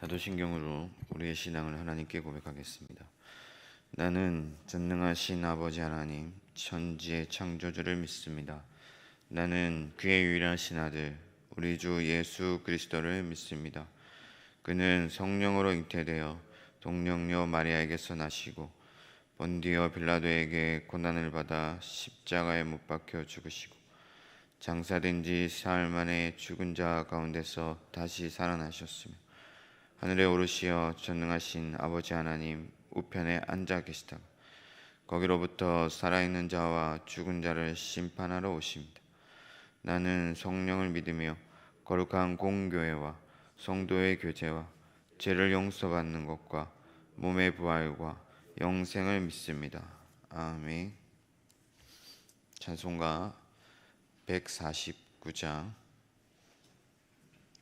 사도신경으로 우리의 신앙을 하나님께 고백하겠습니다. 나는 전능하신 아버지 하나님, 천지의 창조주를 믿습니다. 나는 그의 유일하신 아들, 우리 주 예수 그리스도를 믿습니다. 그는 성령으로 잉태되어 동정녀 마리아에게서 나시고 본디오 빌라도에게 고난을 받아 십자가에 못 박혀 죽으시고 장사된 지 사흘 만에 죽은 자 가운데서 다시 살아나셨으며 하늘에 오르시어 전능하신 아버지 하나님 우편에 앉아 계시다가 거기로부터 살아있는 자와 죽은 자를 심판하러 오십니다. 나는 성령을 믿으며 거룩한 공교회와 성도의 교제와 죄를 용서받는 것과 몸의 부활과 영생을 믿습니다. 아멘. 찬송가 149장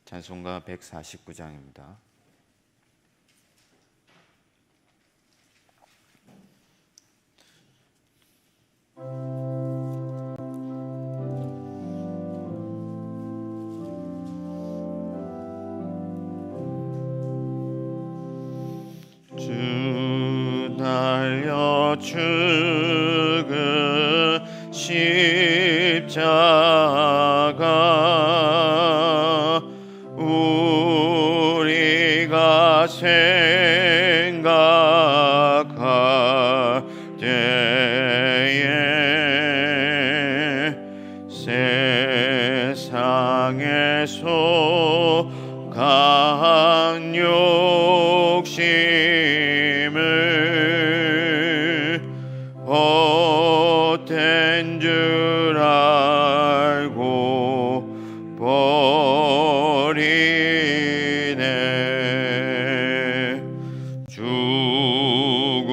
찬송가 149장입니다. 주 달려 죽은 십자가 우리가 생각할 때에 세상에서 강한 욕심을 헛된 줄 알고 버리네. 죽으신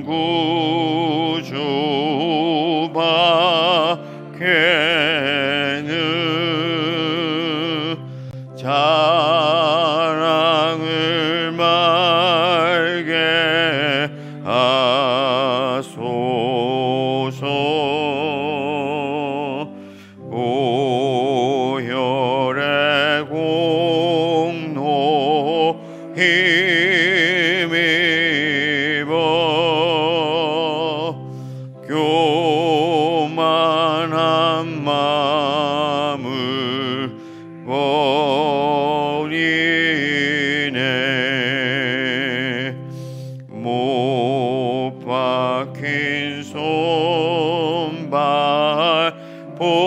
구주밖에는 자랑을 말게 하소서. 오혈의 공로 힘입어 교만한 마음을 버리네. 못 박힌 손발 보니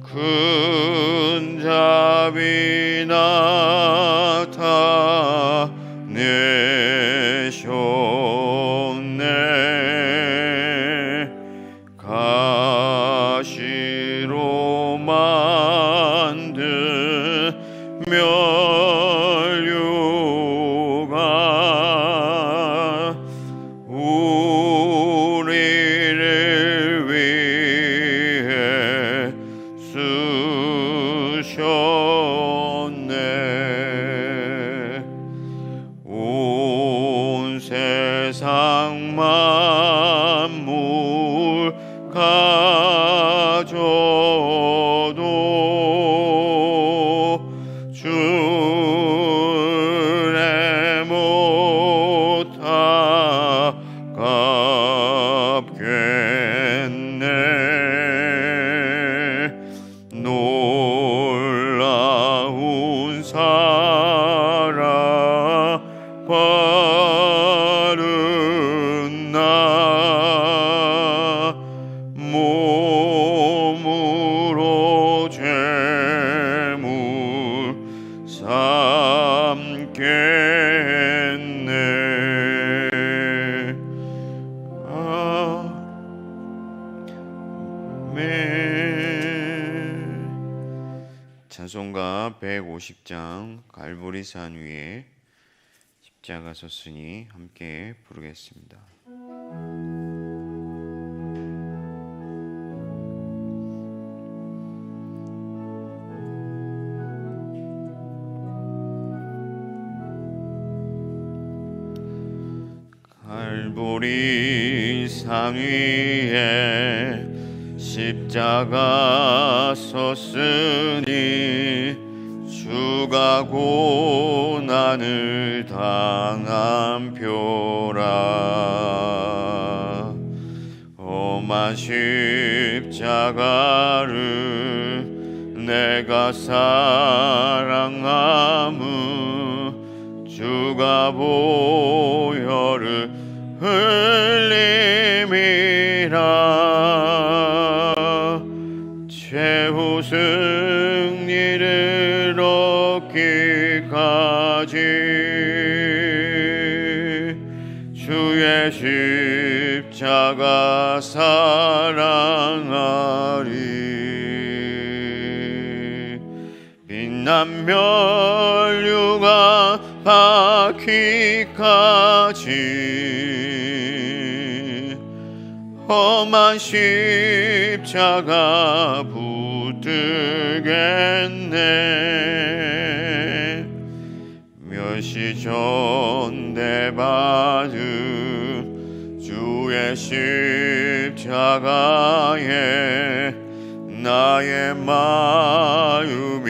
큰 자비 나타내셨네. 가시로 만든 면류관 우리를 위해 쓰셨네. 온 세상 만물 가져도 주의 못 아깝겠네. 놀라운 사랑 바른 나 몸으로 죄물 삼겠네. 아멘. 찬송가 150장 갈보리산 위에 십자가 섰으니 함께 부르겠습니다. 갈보리산 위에 십자가 섰으니 주가 고난을 당한 표라. 험한 십자가를 내가 사랑하무 주가 보혈을 흘림이라. 최후 승리를 얻기까지 주의 십자가 사랑하리. 빛난 면류가 닿기까지 험한 십자가 붙들겠네. 멸시 전대 받은 주의 십자가에 나의 마음이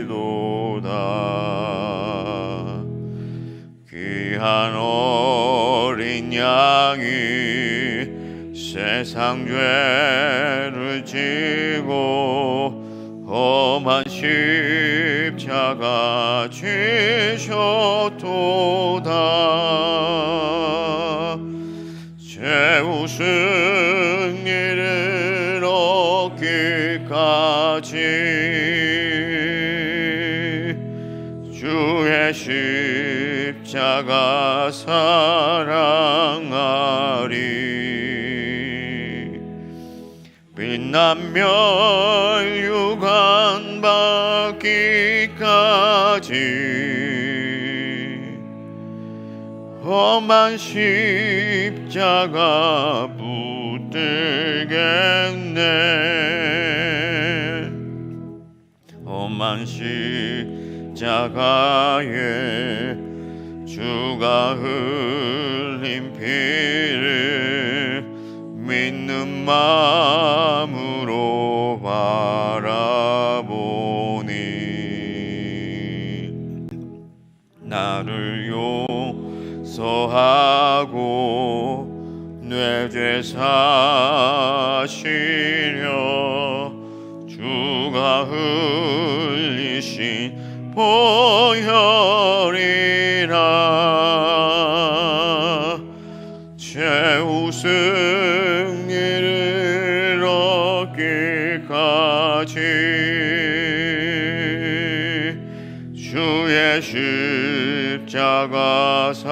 끌리도다. 귀한 어린 양이 세상 죄를 지고 험한 십자가 지셨도다. 최후 승리를 얻기까지 주의 십자가 사랑하리. 빛난 면류관 받기까지 험한 십자가 붙들겠네. 험한 십자가에 주가 흘린 피를 믿는 마음으로 바라보니 나를 용서하고 내 죄 사시려 주가 흘리신 보혈이라. 최후 승리를 얻기까지 주의 십자가 사랑하리.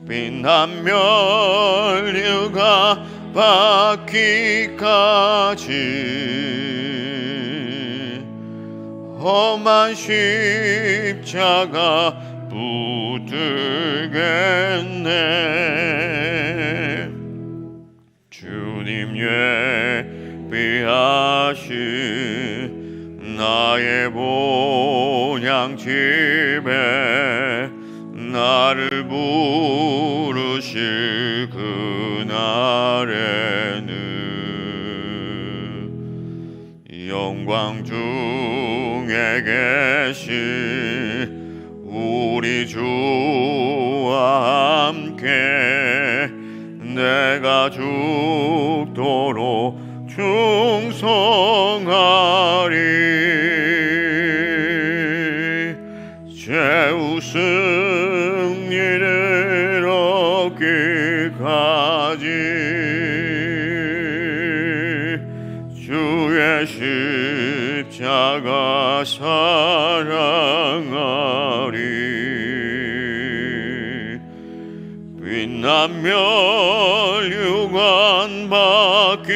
빛난 면류가 받기까지 험한 십자가 붙들겠네. 주님 예비하신 나의 본향집에 나를 부르실 그날에는 영광 중에 계신 우리 주와 함께 내가 죽도록 충성하리. 최후 승리를 얻기까지 주의 십자가 사랑하리. 빛난 면류관 받기까지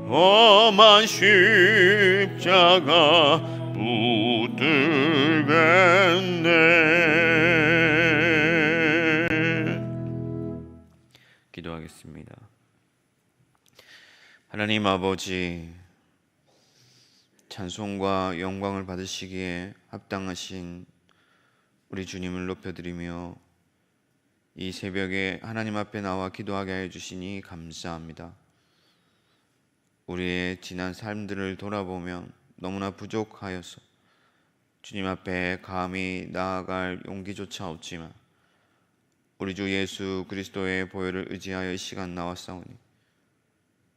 험한 십자가 붙들겠네. 기도하겠습니다. 하나님 아버지, 찬송과 영광을 받으시기에 합당하신 우리 주님을 높여드리며 이 새벽에 하나님 앞에 나와 기도하게 하여 주시니 감사합니다. 우리의 지난 삶들을 돌아보면 너무나 부족하여서 주님 앞에 감히 나아갈 용기조차 없지만 우리 주 예수 그리스도의 보혈을 의지하여 이 시간 나왔사오니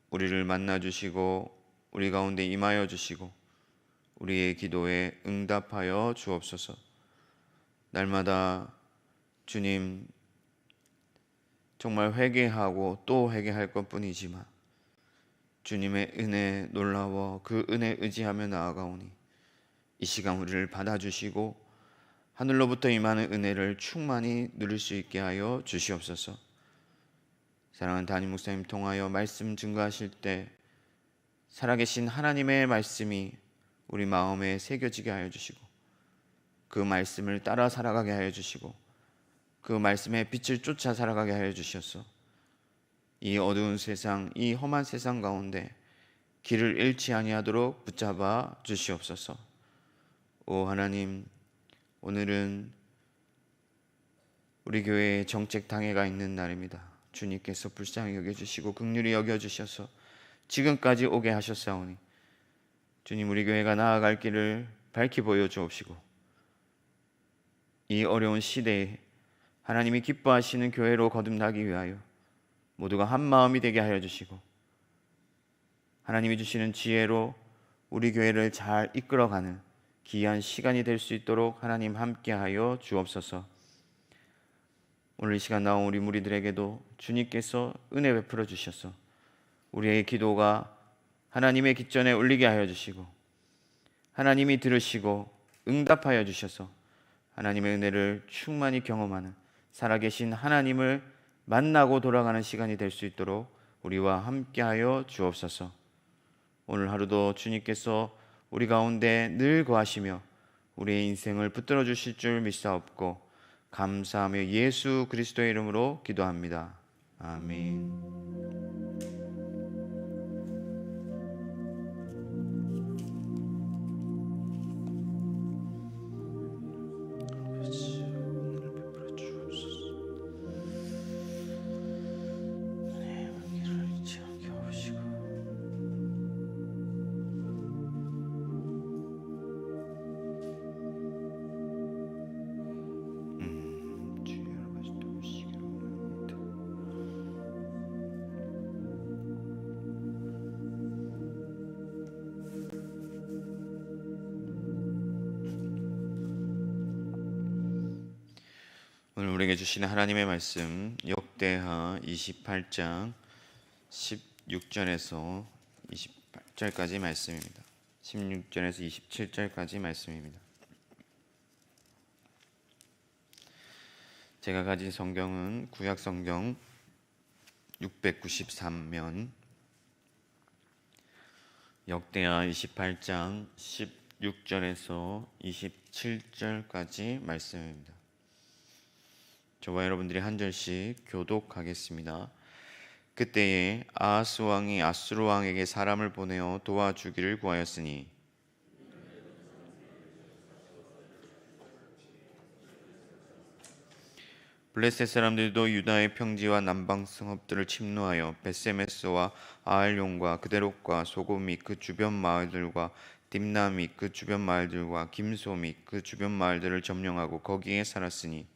우리를 만나주시고 우리 가운데 임하여 주시고 우리의 기도에 응답하여 주옵소서. 날마다 주님 정말 회개하고 또 회개할 것뿐이지만 주님의 은혜 놀라워 그 은혜 의지하며 나아가오니 이 시간 우리를 받아주시고 하늘로부터 임하는 은혜를 충만히 누릴 수 있게 하여 주시옵소서. 사랑하는 담임 목사님 통하여 말씀 증거하실 때 살아계신 하나님의 말씀이 우리 마음에 새겨지게 하여 주시고 그 말씀을 따라 살아가게 하여 주시고 그 말씀의 빛을 쫓아 살아가게 하여 주셔서 이 어두운 세상, 이 험한 세상 가운데 길을 잃지 아니하도록 붙잡아 주시옵소서. 오 하나님, 오늘은 우리 교회에 정책 당회가 있는 날입니다. 주님께서 불쌍히 여겨주시고 긍휼히 여겨주셔서 지금까지 오게 하셨사오니 주님, 우리 교회가 나아갈 길을 밝히 보여주옵시고 이 어려운 시대에 하나님이 기뻐하시는 교회로 거듭나기 위하여 모두가 한 마음이 되게 하여 주시고 하나님이 주시는 지혜로 우리 교회를 잘 이끌어가는 귀한 시간이 될 수 있도록 하나님 함께하여 주옵소서. 오늘 이 시간 나온 우리 무리들에게도 주님께서 은혜 베풀어 주셔서 우리의 기도가 하나님의 깃전에 올리게 하여 주시고 하나님이 들으시고 응답하여 주셔서 하나님의 은혜를 충만히 경험하는 살아계신 하나님을 만나고 돌아가는 시간이 될 수 있도록 우리와 함께하여 주옵소서. 오늘 하루도 주님께서 우리 가운데 늘 거하시며 우리의 인생을 붙들어 주실 줄 믿사옵고 감사하며 예수 그리스도의 이름으로 기도합니다. 아멘. 오늘 우리에게 주시는 하나님의 말씀 역대하 28장 16절에서 28절까지 말씀입니다. 16절에서 27절까지 말씀입니다. 제가 가진 성경은 구약 성경 693면 역대하 28장 16절에서 27절까지 말씀입니다. 저와 여러분들이 한 절씩 교독하겠습니다. 그때에 아하스 왕이 아수르 왕에게 사람을 보내어 도와주기를 구하였으니 블레셋 사람들도 유다의 평지와 남방 성읍들을 침노하여 벳세메스와 아알용과 그데롯과 소고 및 그 주변 마을들과 딥나 및 그 주변 마을들과 김소 및 그 주변 마을들을 점령하고 거기에 살았으니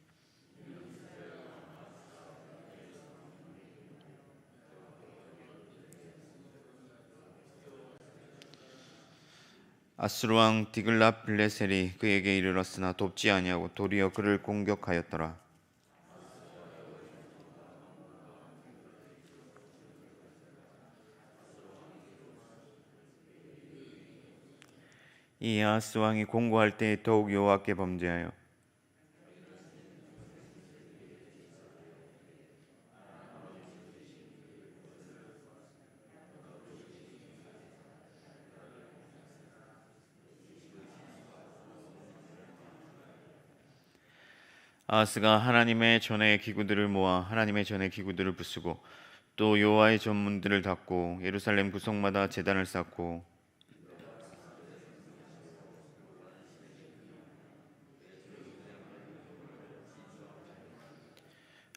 아수르 왕 디글랏 빌레셀이 그에게 이르렀으나 돕지 아니하고 도리어 그를 공격하였더라. 이 아하스 왕이 공고할 때에 더욱 여호와께 범죄하여 아하스가 하나님의 전의 기구들을 모아 하나님의 전의 기구들을 부수고 또 여호와의 전문들을 닫고 예루살렘 구석마다 제단을 쌓고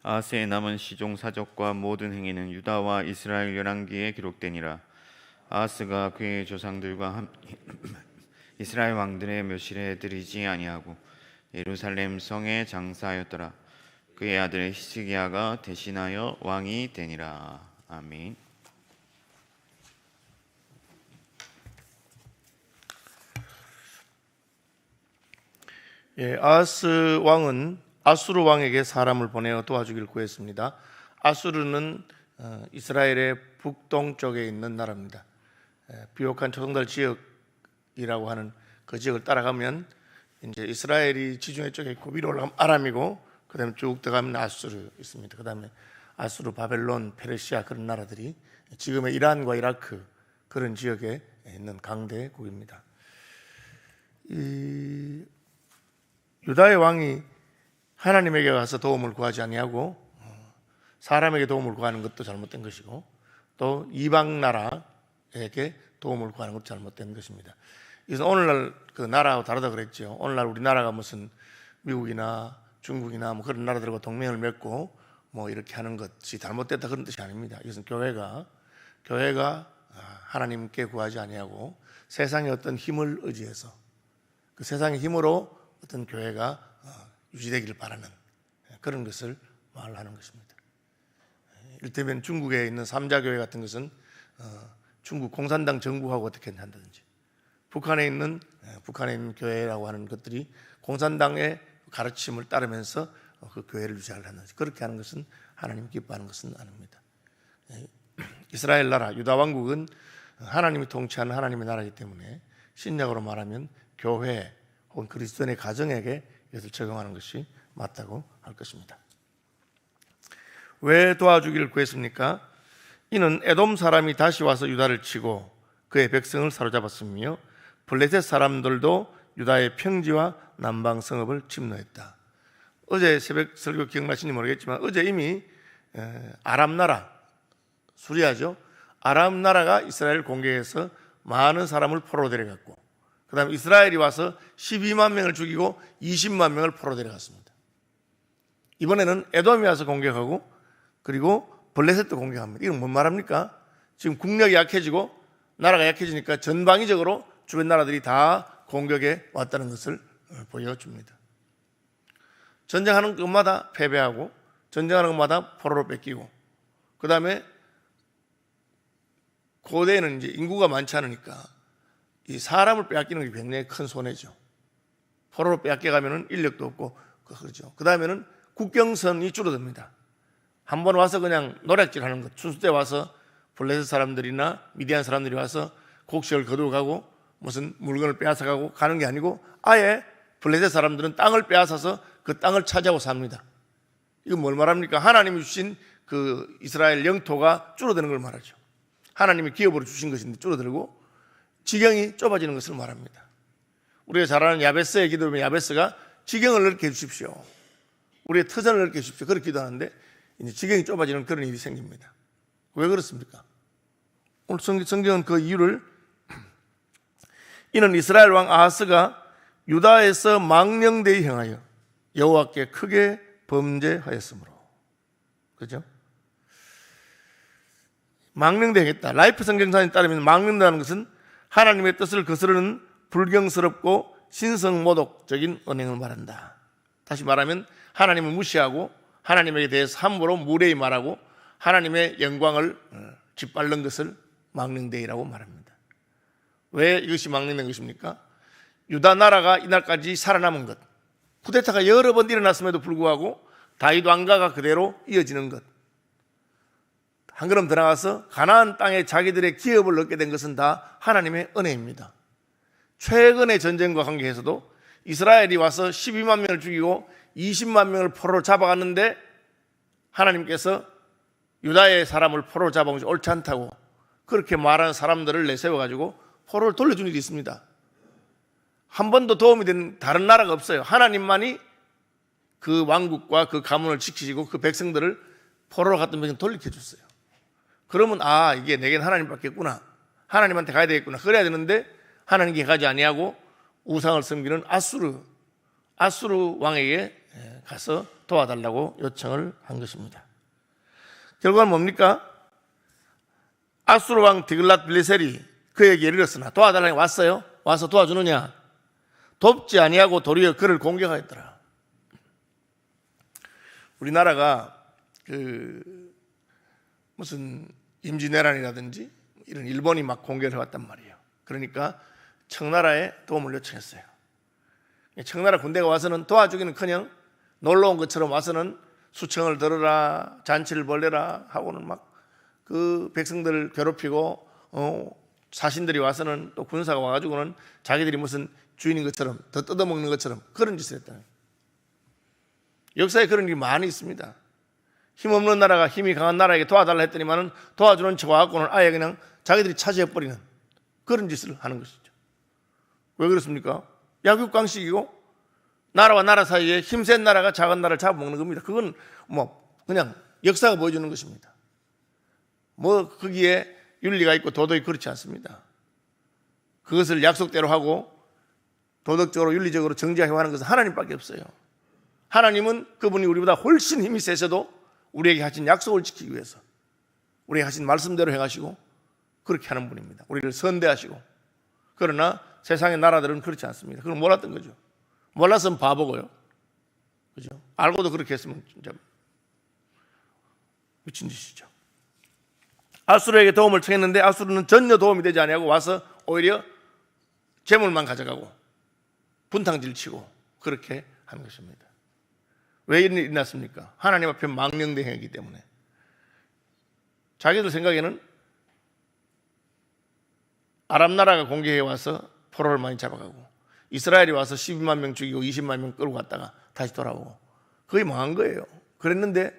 아하스의 남은 시종 사적과 모든 행위는 유다와 이스라엘 열왕기에 기록되니라. 아하스가 그의 조상들과 함께 이스라엘 왕들의 묘실에 들이지 아니하고 예루살렘 성에 장사하였더라. 그의 아들 히스기야가 대신하여 왕이 되니라. 아멘. 아하스 왕은 아수르 왕에게 사람을 보내어 도와주기를 구했습니다. 아수르는 이스라엘의 북동쪽에 있는 나라입니다. 비옥한 초승달 지역이라고 하는 그 지역을 따라가면 이제 이스라엘이 지중해 쪽에 있고 위로 올라가면 아람이고 그다음에 쭉 들어가면 아수르 있습니다. 그다음에 아수르, 바벨론, 페르시아 그런 나라들이 지금의 이란과 이라크 그런 지역에 있는 강대국입니다. 유다의 왕이 하나님에게 가서 도움을 구하지 아니하고 사람에게 도움을 구하는 것도 잘못된 것이고 또 이방 나라에게 도움을 구하는 것도 잘못된 것입니다. 그래서 오늘날 그 나라하고 다르다 그랬죠. 오늘날 우리나라가 무슨 미국이나 중국이나 뭐 그런 나라들과 동맹을 맺고 뭐 이렇게 하는 것이 잘못됐다 그런 뜻이 아닙니다. 이것은 교회가 하나님께 구하지 아니하고 세상의 어떤 힘을 의지해서 그 세상의 힘으로 어떤 교회가 유지되기를 바라는 그런 것을 말하는 것입니다. 이를테면 중국에 있는 삼자교회 같은 것은 중국 공산당 정부하고 어떻게 한다든지 북한에 있는 교회라고 하는 것들이 공산당의 가르침을 따르면서 그 교회를 유지하려는지 그렇게 하는 것은 하나님 기뻐하는 것은 아닙니다. 이스라엘 나라 유다 왕국은 하나님이 통치하는 하나님의 나라이기 때문에 신약으로 말하면 교회 혹은 그리스도인의 가정에게 이것을 적용하는 것이 맞다고 할 것입니다. 왜 도와주기를 구했습니까? 이는 에돔 사람이 다시 와서 유다를 치고 그의 백성을 사로잡았으며 블레셋 사람들도 유다의 평지와 남방 성읍을 침노했다. 어제 새벽 설교 기억나시는지 모르겠지만 어제 이미 아람 나라 수리아죠. 아람 나라가 이스라엘을 공격해서 많은 사람을 포로로 데려갔고 그 다음에 이스라엘이 와서 12만 명을 죽이고 20만 명을 포로로 데려갔습니다. 이번에는 에돔이 와서 공격하고 그리고 블레셋도 공격합니다. 이건 뭔 말합니까? 지금 국력이 약해지고 나라가 약해지니까 전방위적으로 주변 나라들이 다 공격에 왔다는 것을 보여줍니다. 전쟁하는 것마다 패배하고 전쟁하는 것마다 포로로 뺏기고 그 다음에 고대에는 이제 인구가 많지 않으니까 이 사람을 빼앗기는 게 굉장히 큰 손해죠. 포로로 빼앗겨가면 인력도 없고 그러죠. 그 다음에는 국경선이 줄어듭니다. 한 번 와서 그냥 노략질 하는 것, 추수 때 와서 블레셋 사람들이나 미디안 사람들이 와서 곡식을 거두고 가고 무슨 물건을 빼앗아가고 가는 게 아니고 아예 블레셋 사람들은 땅을 빼앗아서 그 땅을 차지하고 삽니다. 이건 뭘 말합니까? 하나님이 주신 그 이스라엘 영토가 줄어드는 걸 말하죠. 하나님이 기업으로 주신 것인데 줄어들고 지경이 좁아지는 것을 말합니다. 우리가 잘 아는 야베스의 기도면 야베스가 지경을 넓게 해주십시오. 우리의 터전을 넓게 해주십시오. 그렇게 기도하는데 이제 지경이 좁아지는 그런 일이 생깁니다. 왜 그렇습니까? 오늘 성경은 그 이유를 이는 이스라엘 왕 아하스가 유다에서 망령되이 행하여 여호와께 크게 범죄하였으므로. 그죠? 망령되겠다. 라이프 성경사에 따르면 망령되는 것은 하나님의 뜻을 거스르는 불경스럽고 신성모독적인 언행을 말한다. 다시 말하면 하나님을 무시하고 하나님에 대해서 함부로 무례히 말하고 하나님의 영광을 짓밟는 것을 망령되이라고 말합니다. 왜 이것이 망령된 것입니까? 유다 나라가 이날까지 살아남은 것, 쿠데타가 여러 번 일어났음에도 불구하고 다윗 왕가가 그대로 이어지는 것, 한 걸음 더 나가서 가나안 땅에 자기들의 기업을 얻게 된 것은 다 하나님의 은혜입니다. 최근의 전쟁과 관계해서도 이스라엘이 와서 12만 명을 죽이고 20만 명을 포로로 잡아갔는데 하나님께서 유다의 사람을 포로로 잡아온 것이 옳지 않다고 그렇게 말하는 사람들을 내세워가지고 포로를 돌려준 일이 있습니다. 한 번도 도움이 된 다른 나라가 없어요. 하나님만이 그 왕국과 그 가문을 지키시고 그 백성들을 포로로 갔던 백성 돌려줬어요. 그러면 이게 내게는 하나님밖에 없구나, 하나님한테 가야 되겠구나, 그래야 되는데 하나님께 가지 아니하고 우상을 섬기는 아수르 왕에게 가서 도와달라고 요청을 한 것입니다. 결과는 뭡니까? 아수르 왕 디글랏 빌레셀이 그에게 이르렀으나 도와달라고 왔어요. 와서 도와주느냐? 돕지 아니하고 도리어 그를 공격하였더라. 우리나라가 무슨 임진왜란이라든지 이런 일본이 막 공격을 해왔단 말이에요. 그러니까 청나라에 도움을 요청했어요. 청나라 군대가 와서는 도와주기는커녕 놀러 온 것처럼 와서는 수청을 들어라, 잔치를 벌려라 하고는 막 그 백성들을 괴롭히고 사신들이 와서는 또 군사가 와가지고는 자기들이 무슨 주인인 것처럼 더 뜯어먹는 것처럼 그런 짓을 했다. 역사에 그런 일이 많이 있습니다. 힘없는 나라가 힘이 강한 나라에게 도와달라 했더니만은 도와주는 척 와갖고는 아예 그냥 자기들이 차지해버리는 그런 짓을 하는 것이죠. 왜 그렇습니까? 약육강식이고 나라와 나라 사이에 힘센 나라가 작은 나라를 잡아먹는 겁니다. 그건 그냥 역사가 보여주는 것입니다. 거기에 윤리가 있고 도덕이 그렇지 않습니다. 그것을 약속대로 하고 도덕적으로 윤리적으로 정지하게 하는 것은 하나님밖에 없어요. 하나님은 그분이 우리보다 훨씬 힘이 세셔도 우리에게 하신 약속을 지키기 위해서 우리에게 하신 말씀대로 행하시고 그렇게 하는 분입니다. 우리를 선대하시고. 그러나 세상의 나라들은 그렇지 않습니다. 그걸 몰랐던 거죠. 몰랐으면 바보고요. 그죠? 알고도 그렇게 했으면 진짜 미친 짓이죠. 아수르에게 도움을 청했는데 아수르는 전혀 도움이 되지 아니하고 와서 오히려 재물만 가져가고 분탕질 치고 그렇게 하는 것입니다. 왜 이런 일이 났습니까? 하나님 앞에 망령된 행위이기 때문에. 자기들 생각에는 아랍 나라가 공격해 와서 포로를 많이 잡아가고 이스라엘이 와서 12만 명 죽이고 20만 명 끌고 갔다가 다시 돌아오고 거의 망한 거예요. 그랬는데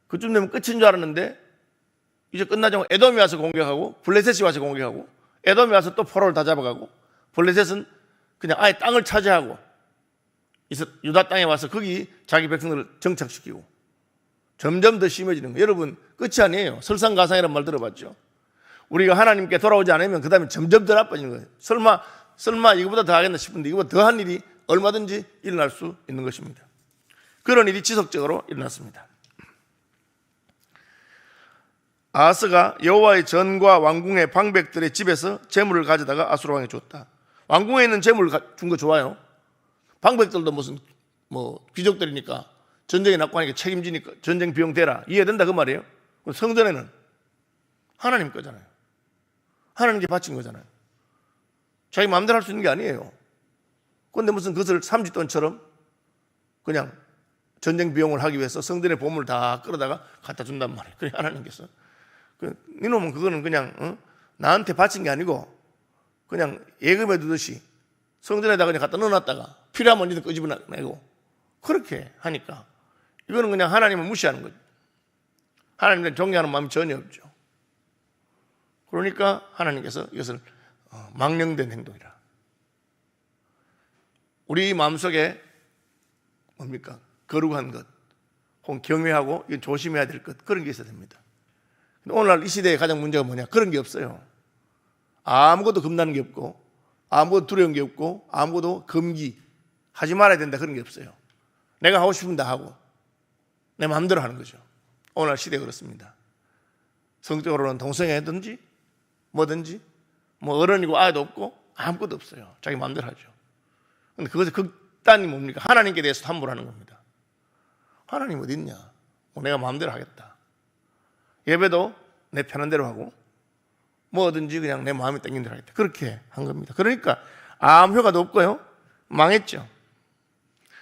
그쯤 되면 끝인 줄 알았는데 이제 끝나자고 에돔이 와서 공격하고 블레셋이 와서 공격하고 에돔이 와서 또 포로를 다 잡아가고 블레셋은 그냥 아예 땅을 차지하고 유다 땅에 와서 거기 자기 백성들을 정착시키고 점점 더 심해지는 거예요. 여러분 끝이 아니에요. 설상가상이라는 말 들어봤죠? 우리가 하나님께 돌아오지 않으면 그 다음에 점점 더 나빠지는 거예요. 설마 이거보다 더 하겠나 싶은데 이거보다 더한 일이 얼마든지 일어날 수 있는 것입니다. 그런 일이 지속적으로 일어났습니다. 아하스가 여호와의 전과 왕궁의 방백들의 집에서 재물을 가져다가 아수르 왕에 줬다. 왕궁에 있는 재물을 준 거 좋아요. 방백들도 무슨 귀족들이니까 전쟁에 났고 하니까 책임지니까 전쟁 비용 대라 이해된다 그 말이에요. 성전에는 하나님 거잖아요. 하나님께 바친 거잖아요. 자기 마음대로 할 수 있는 게 아니에요. 그런데 무슨 그것을 삼짓돈처럼 그냥 전쟁 비용을 하기 위해서 성전의 보물을 다 끌어다가 갖다 준단 말이에요. 그래 하나님께서 이놈은 그거는 그냥 나한테 바친 게 아니고 그냥 예금해 두듯이 성전에다 그냥 갖다 넣어놨다가 필요하면 언제든 끄집어내고 그렇게 하니까 이거는 그냥 하나님을 무시하는 거죠. 하나님을 존경하는 마음이 전혀 없죠. 그러니까 하나님께서 이것을 망령된 행동이라. 우리 마음속에 뭡니까? 거룩한 것, 혹은 경외하고 이건 조심해야 될 것 그런 게 있어야 됩니다. 근데 오늘날 이 시대의 가장 문제가 뭐냐? 그런 게 없어요. 아무것도 겁나는 게 없고 아무것도 두려운 게 없고 아무것도 금기 하지 말아야 된다 그런 게 없어요. 내가 하고 싶으면 다 하고 내 마음대로 하는 거죠. 오늘날 시대가 그렇습니다. 성적으로는 동성애든지 뭐든지 어른이고 아이도 없고 아무것도 없어요. 자기 마음대로 하죠. 그런데 그것의 극단이 뭡니까? 하나님께 대해서 함부로하는 겁니다. 하나님 어디 있냐? 내가 마음대로 하겠다. 예배도 내 편한 대로 하고 뭐든지 그냥 내 마음이 땡긴 대로 하겠다. 그렇게 한 겁니다. 그러니까 아무 효과도 없고요. 망했죠.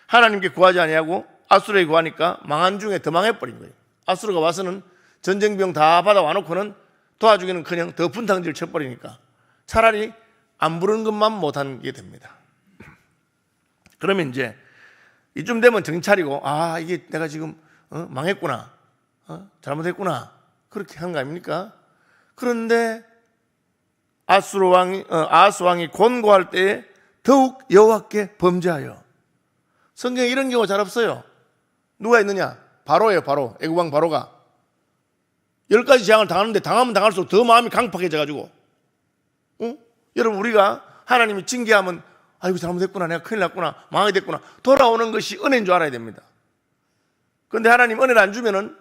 하나님께 구하지 아니하고 아수르에 구하니까 망한 중에 더 망해버린 거예요. 아수르가 와서는 전쟁 비용 다 받아와 놓고는 도와주기는 그냥 더 분탕질을 쳐버리니까 차라리 안 부르는 것만 못한 게 됩니다. 그러면 이제 이쯤 되면 정신 차리고 이게 내가 지금 망했구나, 잘못했구나 그렇게 한 거 아닙니까? 그런데 아하스 왕이 권고할 때에 더욱 여호와께 범죄하여. 성경에 이런 경우 잘 없어요. 누가 있느냐? 바로예요. 바로 애국왕 바로가 10가지 재앙을 당하는데 당하면 당할수록 더 마음이 강팍해져가지고 여러분 우리가 하나님이 징계하면 아이고 잘못했구나, 내가 큰일 났구나, 망하게 됐구나, 돌아오는 것이 은혜인 줄 알아야 됩니다. 그런데 하나님 은혜를 안 주면은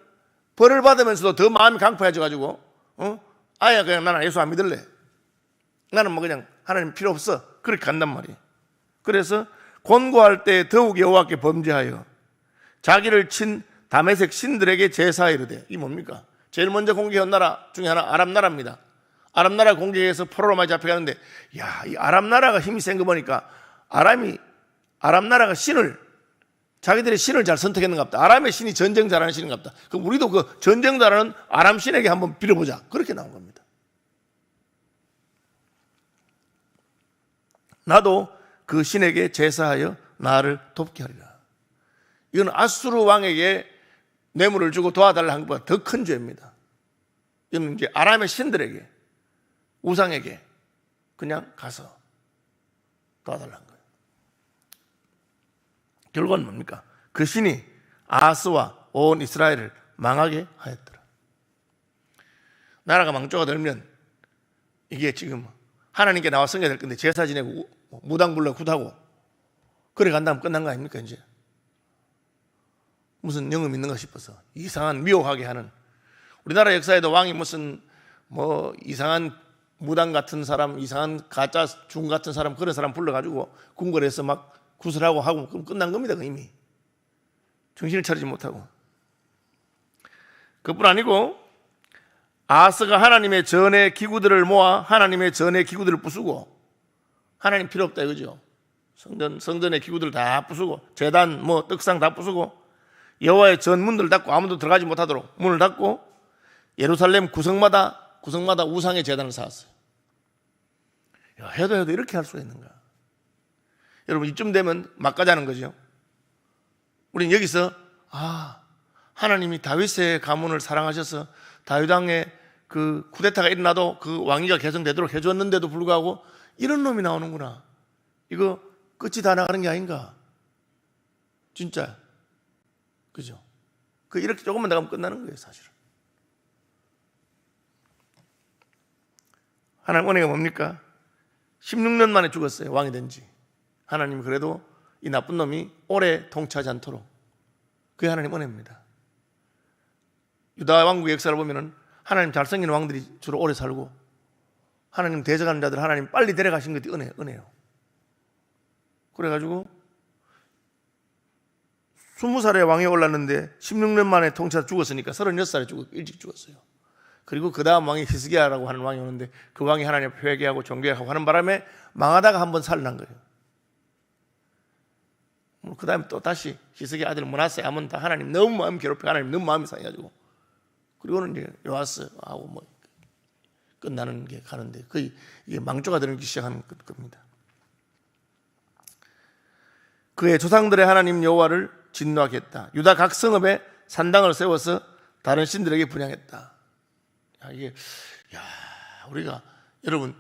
벌을 받으면서도 더 마음이 강팍해져가지고 아예 그냥 나는 예수 안 믿을래. 나는 뭐 그냥 하나님 필요 없어. 그렇게 간단 말이에요. 그래서 권고할 때 더욱 여호와께 범죄하여 자기를 친 다메섹 신들에게 제사하 이르되. 이게 뭡니까? 제일 먼저 공격한 나라 중에 하나 아람 나라입니다. 아람 나라 공격해서 포로로 많이 잡혀가는데, 야, 이 아람 나라가 힘이 센 거 보니까 아람 나라가 자기들의 신을 잘 선택했는가 보다. 아람의 신이 전쟁 잘하는 신인가 보다. 그럼 우리도 그 전쟁 잘하는 아람 신에게 한번 빌어보자. 그렇게 나온 겁니다. 나도 그 신에게 제사하여 나를 돕게 하리라. 이건 아수르 왕에게 뇌물을 주고 도와달라 한 것보다 더 큰 죄입니다. 이건 이제 아람의 신들에게, 우상에게 그냥 가서 도와달라는 거예요. 결과는 뭡니까? 그 신이 아하스와 온 이스라엘을 망하게 하였더라. 나라가 망조가 되면 이게 지금 하나님께 나와 성게 될 건데 제사 지내고 무당 불러 굿하고 그래 간다면 끝난 거 아닙니까? 이제 무슨 영을 믿는가 싶어서 이상한 미혹하게 하는, 우리나라 역사에도 왕이 무슨 뭐 이상한 무당 같은 사람, 이상한 가짜 중 같은 사람, 그런 사람 불러가지고 궁궐에서 막 구슬하고 하고 그럼 끝난 겁니다. 이미 정신을 차리지 못하고. 그뿐 아니고 아하스가 하나님의 전의 기구들을 모아 하나님의 전의 기구들을 부수고, 하나님 필요 없다 이거죠. 성전의 기구들을 다 부수고, 제단 뭐 떡상 다 부수고, 여호와의 전문들을 닫고 아무도 들어가지 못하도록 문을 닫고, 예루살렘 구성마다 우상의 제단을 쌓았어요. 야, 해도 이렇게 할 수가 있는가? 여러분, 이쯤 되면 막가자는 거죠. 우리는 여기서 하나님이 다윗의 가문을 사랑하셔서 다윗 왕의 그 쿠데타가 일어나도 그 왕위가 개성되도록 해줬는데도 불구하고 이런 놈이 나오는구나. 이거 끝이 다 나가는 게 아닌가? 진짜. 그죠? 이렇게 조금만 나가면 끝나는 거예요, 사실은. 하나님 은혜가 뭡니까? 16년 만에 죽었어요, 왕이 된 지. 하나님이 그래도 이 나쁜 놈이 오래 통치하지 않도록, 그게 하나님 은혜입니다. 유다 왕국의 역사를 보면은 하나님 잘생긴 왕들이 주로 오래 살고, 하나님 대적하는 자들 하나님 빨리 데려가신 것이 은혜요. 그래가지고 20살에 왕에 올랐는데 16년 만에 통치하다 죽었으니까 36살에 일찍 죽었어요. 그리고 그 다음 왕이 히스기야라고 하는 왕이 오는데 그 왕이 하나님 앞에 회개하고 정죄하고 하는 바람에 망하다가 한번 살아난 거예요. 그 다음에 또 다시 히스기야 아들 므낫세 하면 다 하나님 너무 마음이 괴롭혀, 하나님 너무 마음이 상해가지고, 그리고는 이제 요아스하고 뭐 끝나는 게 가는데 거의 이게 망조가 되는 게 시작하는 겁니다. 그의 조상들의 하나님 여호와를 진노하게 했다. 유다 각 성읍에 산당을 세워서 다른 신들에게 분향했다. 우리가 여러분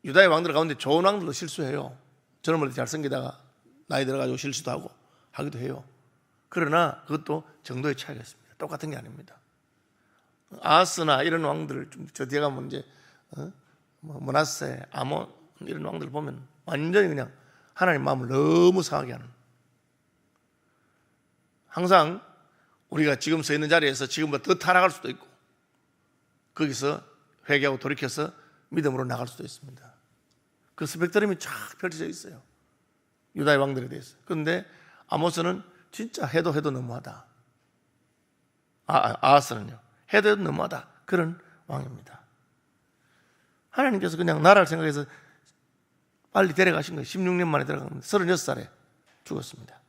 유다의 왕들 가운데 좋은 왕들도 실수해요. 젊을 때 잘생기다가 나이 들어가지고 실수도 하고 하기도 해요. 그러나 그것도 정도의 차이가 있습니다. 똑같은 게 아닙니다. 아하스나 이런 왕들, 저 뒤에 가면 이제 므낫세, 아몬 이런 왕들 보면 완전히 그냥 하나님 마음을 너무 상하게 하는, 항상 우리가 지금 서 있는 자리에서 지금보다 더 타락할 수도 있고 거기서 회개하고 돌이켜서 믿음으로 나갈 수도 있습니다. 그 스펙트럼이 쫙 펼쳐져 있어요, 유다의 왕들에 대해서. 그런데 아모스는 진짜 해도 너무하다. 아하스는요, 해도 너무하다. 그런 왕입니다. 하나님께서 그냥 나라를 생각해서 빨리 데려가신 거예요. 16년 만에 데려간 겁니다. 36살에 죽었습니다.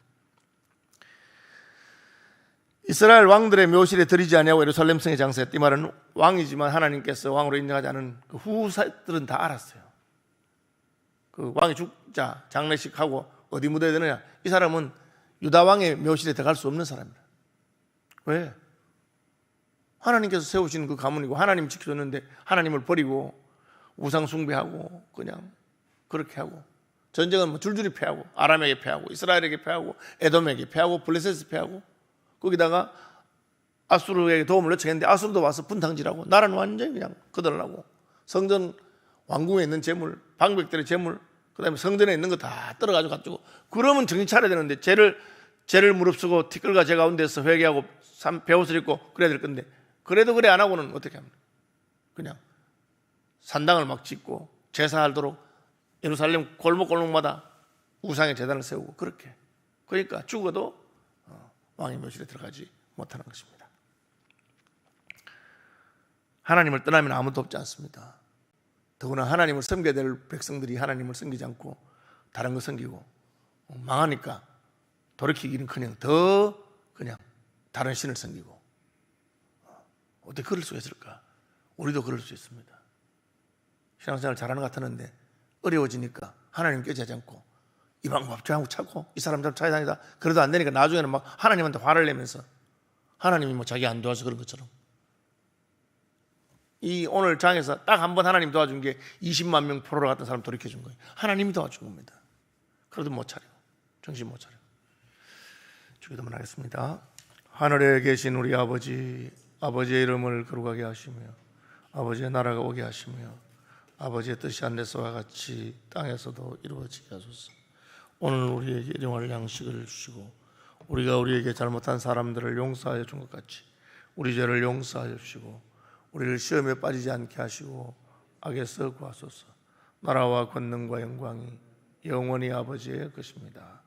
이스라엘 왕들의 묘실에 들이지 아니하고 예루살렘 성에 장사했다. 이 말은 왕이지만 하나님께서 왕으로 인정하지 않은 그 후사들은 다 알았어요. 그 왕이 죽자 장례식하고 어디 묻어야 되느냐, 이 사람은 유다 왕의 묘실에 들어갈 수 없는 사람이다. 왜? 하나님께서 세우신 그 가문이고 하나님 지켜줬는데 하나님을 버리고 우상 숭배하고 그냥 그렇게 하고, 전쟁은 뭐 줄줄이 패하고, 아람에게 패하고, 이스라엘에게 패하고, 에돔에게 패하고, 블레셋에 패하고, 거기다가 아수르에게 도움을 요청했는데 아수르도 와서 분탕질하고, 나라는 완전히 그냥 거덜나고, 성전 왕궁에 있는 재물, 방백들의 재물, 그 다음에 성전에 있는 거 다 떨어가지고 갔고, 그러면 정신 차려야 되는데 죄를 죄를 무릅쓰고 티끌과 제 가운데서 회개하고 배옷을 입고 그래야 될 건데, 그래도 그래 안 하고는 어떻게 합니까? 그냥 산당을 막 짓고 제사하도록 예루살렘 골목골목마다 우상의 제단을 세우고 그렇게, 그러니까 죽어도 왕의 묘실에 들어가지 못하는 것입니다. 하나님을 떠나면 아무도 없지 않습니다. 더구나 하나님을 섬겨야 될 백성들이 하나님을 섬기지 않고 다른 거 섬기고 망하니까 돌이키기는커녕 더 그냥 다른 신을 섬기고, 어떻게 그럴 수 있을까? 우리도 그럴 수 있습니다. 신앙생활 잘하는 것 같았는데 어려워지니까 하나님 껴지지 않고 이 방법 저하고 찾고 이 사람 참 차이다니다 그래도 안 되니까 나중에는 막 하나님한테 화를 내면서 하나님이 뭐 자기 안 도와서 그런 것처럼, 이 오늘 장에서 딱 한 번 하나님 도와준 게 20만 명 포로로 갔던 사람 돌이켜준 거예요. 하나님이 도와준 겁니다. 그래도 못 차려, 정신 못 차려. 주기도문 하겠습니다. 하늘에 계신 우리 아버지, 아버지의 이름을 거룩하게 하시며 아버지의 나라가 오게 하시며 아버지의 뜻이 하늘에서와 같이 땅에서도 이루어지게 하소서. 오늘 우리에게 일용할 양식을 주시고 우리가 우리에게 잘못한 사람들을 용서하여 준 것 같이 우리 죄를 용서하여 주시고 우리를 시험에 빠지지 않게 하시고 악에서 구하소서. 나라와 권능과 영광이 영원히 아버지의 것입니다.